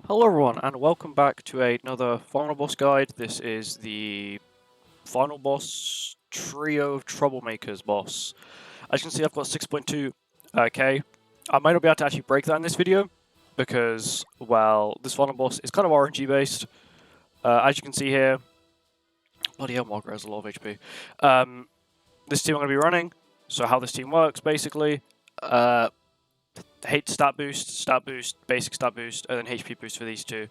Hello everyone, and welcome back to another final boss guide. This is the final boss trio of Troublemakers boss. As you can see, I've got 6.2k. I might not be able to actually break that in this video, because, well, this final boss is kind of RNG based. As you can see here, bloody hell, Margaret has a lot of HP. This team I'm going to be running, so how this team works, basically, stat boost, basic stat boost, and then HP boost for these two,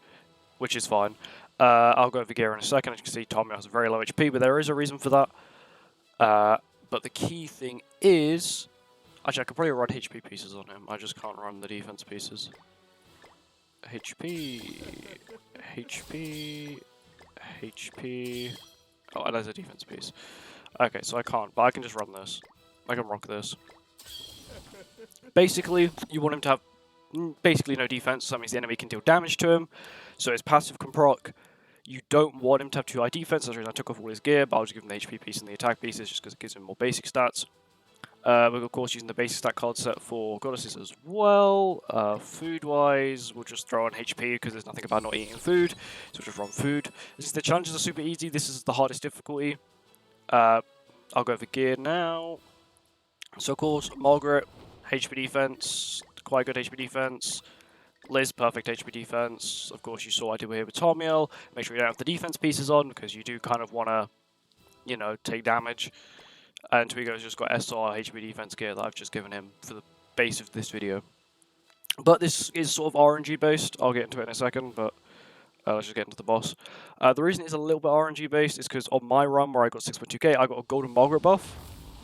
which is fine. I'll go over gear in a second. As you can see, Tommy has a very low HP, but there is a reason for that. But the key thing is... Actually, I could probably run HP pieces on him. I just can't run the defense pieces. HP... Oh, and there's a defense piece. Okay, so I can't, but I can just run this. I can rock this. Basically, you want him to have basically no defense, so that means the enemy can deal damage to him. So his passive can proc. You don't want him to have 2 high defense, that's the reason I took off all his gear, but I'll just give him the HP piece and the attack pieces just because it gives him more basic stats. We're of course using the basic stat card set for goddesses as well. Food-wise, we'll just throw on HP because there's nothing about not eating food, so we'll just run food. The challenges are super easy, this is the hardest difficulty. I'll go over gear now. So of course, Margaret, HP defense, quite good HP defense. Liz, perfect HP defense. Of course, you saw I did here with Tomiel. Make sure you don't have the defense pieces on, because you do kind of want to, you know, take damage. And Twigo's just got SR HP defense gear that I've just given him for the base of this video. But this is sort of RNG based. I'll get into it in a second, but let's just get into the boss. The reason it's a little bit RNG based is because on my run where I got 6.2k, I got a golden Margaret buff,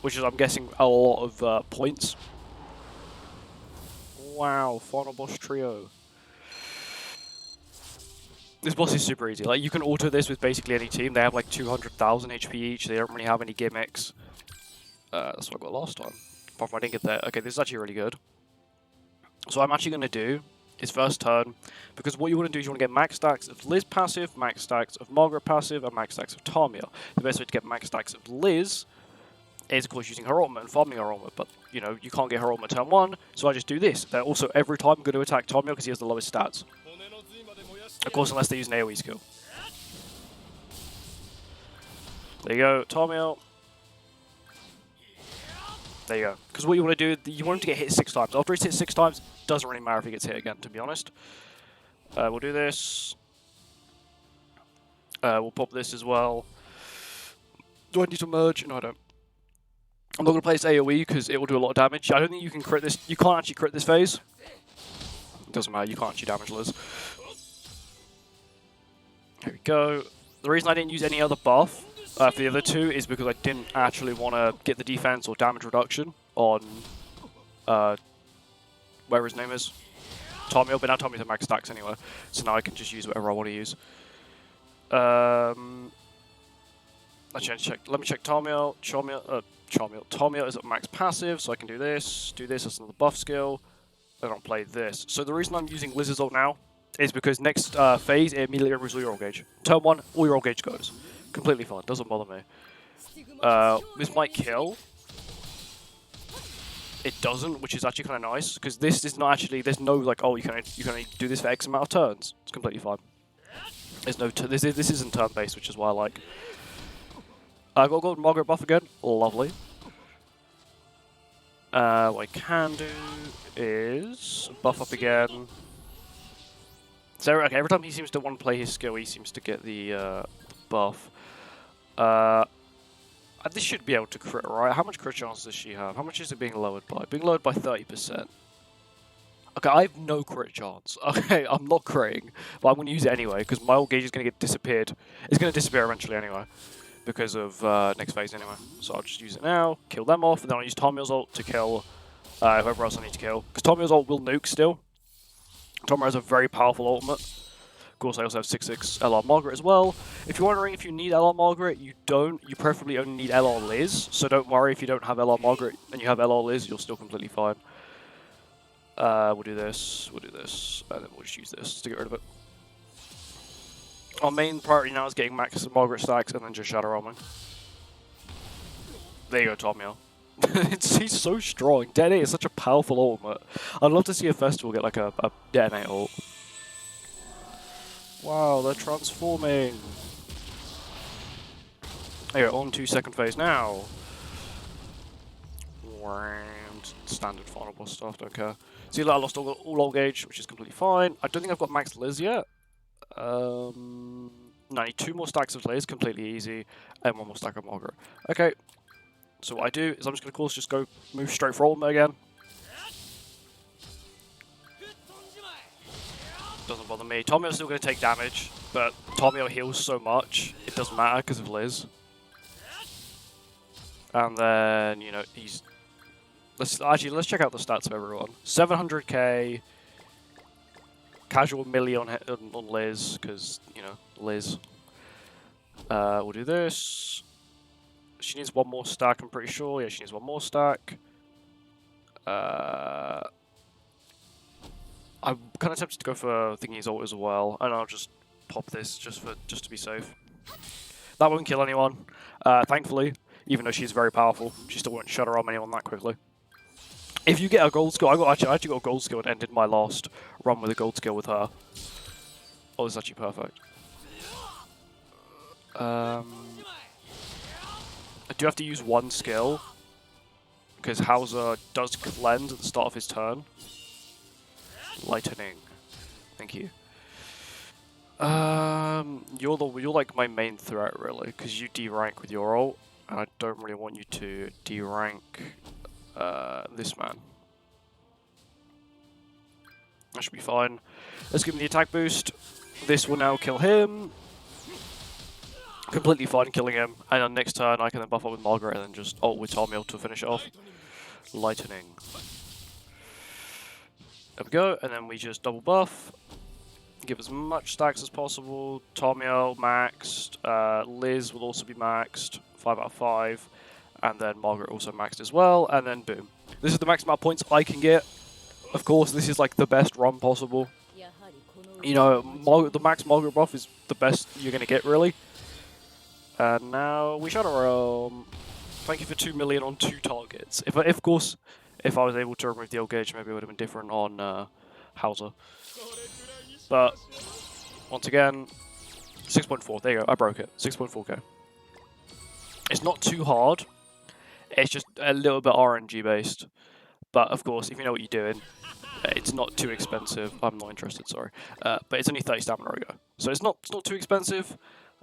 which is, I'm guessing, a lot of points. Wow, final boss trio. This boss is super easy. Like, you can auto this with basically any team. They have like 200,000 HP each. They don't really have any gimmicks. That's what I got last time. Apart from I didn't get that. Okay, this is actually really good. So what I'm actually going to do is first turn, because what you want to do is you want to get max stacks of Liz passive, max stacks of Margaret passive, and max stacks of Tamia. The best way to get max stacks of Liz is, of course, using her ultimate and farming her ultimate, but, you know, you can't get her ultimate turn 1, so I just do this. Then also, every time I'm going to attack Tomio because he has the lowest stats. Of course, unless they use an AoE skill. There you go, Tomio. There you go. Because what you want to do, you want him to get hit 6 times. After he's hit 6 times, doesn't really matter if he gets hit again, to be honest. We'll do this. We'll pop this as well. Do I need to merge? No, I don't. I'm not going to play this AoE because it will do a lot of damage. I don't think you can crit this. You can't actually crit this phase. It doesn't matter, you can't actually damage Liz. Here we go. The reason I didn't use any other buff for the other two is because I didn't actually want to get the defense or damage reduction on whatever his name is. Tommy, but now Tommy's at max stacks anyway, so now I can just use whatever I want to use. Actually, let me check Tomio. Tomio is at max passive, so I can do this, that's another buff skill, then I'll play this. So the reason I'm using Liz's ult now is because next phase, it immediately removes all your ult gauge. Turn 1, all your ult gauge goes. Completely fine, doesn't bother me. This might kill. It doesn't, which is actually kind of nice, because this is not actually, there's no like, oh, you can only do this for X amount of turns. It's completely fine. There's no, this isn't turn-based, which is why I like. I got Golden Margaret buff again, lovely. What I can do is buff up again. So okay, every time he seems to want to play his skill, he seems to get the buff. This should be able to crit, right? How much crit chance does she have? How much is it being lowered by? Being lowered by 30%. Okay, I have no crit chance. Okay, I'm not critting, but I'm going to use it anyway, because my ult gauge is going to get disappeared. It's going to disappear eventually anyway, because of next phase anyway. So I'll just use it now, kill them off, and then I'll use Tomio's ult to kill whoever else I need to kill. Because Tomio's ult will nuke still. Tomio has a very powerful ultimate. Of course, I also have 6/6 LR Margaret as well. If you're wondering if you need LR Margaret, you don't. You preferably only need LR Liz, so don't worry if you don't have LR Margaret and you have LR Liz, you're still completely fine. We'll do this, and then we'll just use this to get rid of it. Our main priority now is getting max Margaret stacks and then just shadow roaming. There you go, Tomio. He's so strong. Detonate is such a powerful ultimate. I'd love to see a festival get like a detonate ult. Wow, they're transforming. There you go, on to second phase now. Standard final boss stuff, don't care. See, I lost all old gauge, which is completely fine. I don't think I've got max Liz yet. No, I need 2 more stacks of Liz, completely easy, and 1 more stack of Margaret. Okay, so what I do is I'm just going to, of course, just go move straight for Ultimate again. Doesn't bother me. Tomio's still going to take damage, but Tomio heals so much, it doesn't matter because of Liz. And then, you know, he's... let's check out the stats of everyone. 700k, casual melee on Liz, because, you know, Liz. We'll do this. She needs 1 more stack, I'm pretty sure. Yeah, she needs 1 more stack. I'm kind of tempted to go for Thingy's ult as well, and I'll just pop this just to be safe. That won't kill anyone, thankfully. Even though she's very powerful, she still won't shut her on anyone that quickly. If you get a gold skill, I actually got a gold skill and ended my last run with a gold skill with her. Oh, this is actually perfect. I do have to use 1 skill because Hauser does cleanse at the start of his turn. Lightning. Thank you. You're like my main threat really, because you D-rank with your ult, and I don't really want you to D-rank this man. That should be fine. Let's give him the attack boost. This will now kill him. Completely fine killing him, and then next turn I can then buff up with Margaret and then just ult with Tomio to finish it off. Lightning. There we go, and then we just double buff. Give as much stacks as possible. Tomio maxed. Liz will also be maxed. 5 out of 5. And then Margaret also maxed as well. And then boom. This is the max amount of points I can get. Of course, this is like the best run possible. You know, the max Margaret buff is the best you're going to get, really. And now we Shadow Realm. Thank you for 2 million on 2 targets. Of course, if I was able to remove the old gauge, maybe it would have been different on Hauser. But, once again, 6.4. There you go. I broke it. 6.4k. It's not too hard. It's just a little bit RNG based. But, of course, if you know what you're doing, it's not too expensive. I'm not interested, sorry. But it's only 30 stamina ago. So it's not too expensive.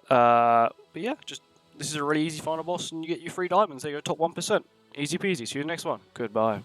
But yeah, this is a really easy final boss, and you get your 3 diamonds. There you go, top 1%. Easy peasy. See you in the next one. Goodbye.